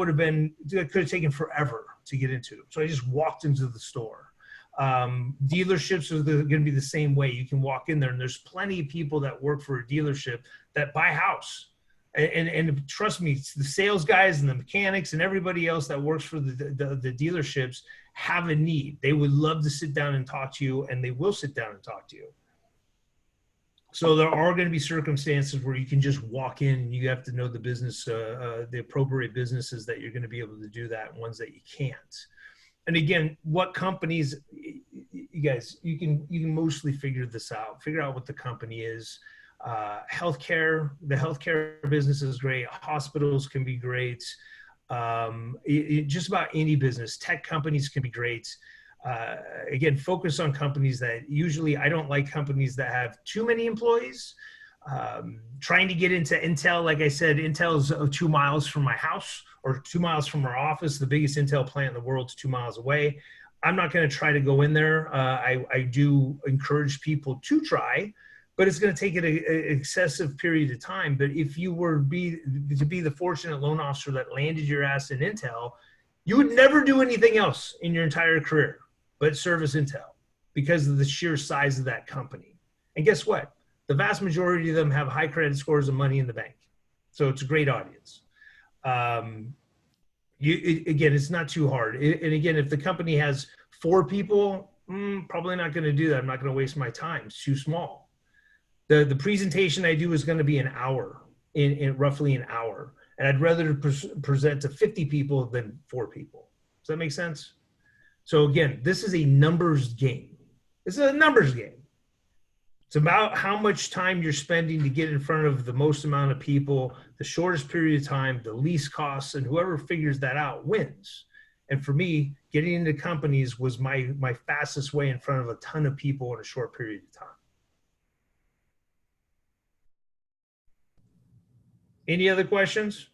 could have taken forever to get into. So I just walked into the store. Dealerships are going to be the same way. You can walk in there and there's plenty of people that work for a dealership that buy a house. And trust me, it's the sales guys and the mechanics and everybody else that works for the dealerships have a need. They would love to sit down and talk to you, and they will sit down and talk to you. So there are going to be circumstances where you can just walk in and you have to know the business, the appropriate businesses that you're going to be able to do that, and ones that you can't. And again, what companies, you guys, you can mostly figure this out. Figure out what the company is. Healthcare, the healthcare business is great. Hospitals can be great. Just about any business. Tech companies can be great. Again, focus on companies that usually, I don't like companies that have too many employees. Trying to get into Intel, like I said, Intel is 2 miles from my house or 2 miles from our office. The biggest Intel plant in the world is 2 miles away. I'm not going to try to go in there. I do encourage people to try, but it's going to take an excessive period of time. But if you were to be the fortunate loan officer that landed your ass in Intel, you would never do anything else in your entire career but service Intel because of the sheer size of that company. And guess what? The vast majority of them have high credit scores and money in the bank. So it's a great audience. Again, it's not too hard. And again, if the company has 4 people, probably not going to do that. I'm not going to waste my time. It's too small. The presentation I do is going to be an hour, in roughly an hour. And I'd rather present to 50 people than 4 people. Does that make sense? So again, this is a numbers game. This is a numbers game. It's about how much time you're spending to get in front of the most amount of people, the shortest period of time, the least costs, and whoever figures that out wins. And for me, getting into companies was my fastest way in front of a ton of people in a short period of time. Any other questions?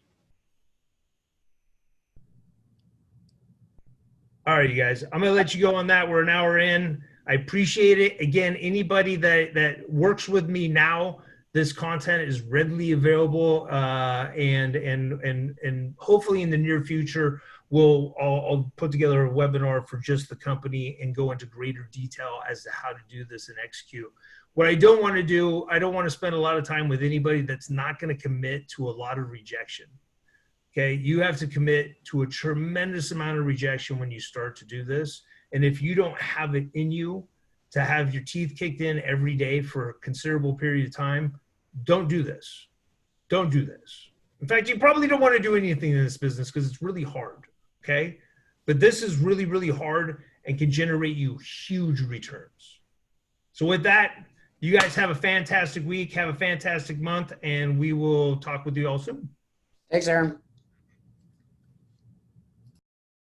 All right, you guys, I'm going to let you go on that. We're an hour in. I appreciate it. Again, anybody that works with me now, this content is readily available, and hopefully in the near future, I'll put together a webinar for just the company and go into greater detail as to how to do this and execute. What I don't want to do, I don't want to spend a lot of time with anybody that's not going to commit to a lot of rejection. Okay, you have to commit to a tremendous amount of rejection when you start to do this. And if you don't have it in you to have your teeth kicked in every day for a considerable period of time, don't do this. Don't do this. In fact, you probably don't want to do anything in this business because it's really hard, okay? But this is really, really hard and can generate you huge returns. So with that, you guys have a fantastic week, have a fantastic month, and we will talk with you all soon. Thanks, Aaron.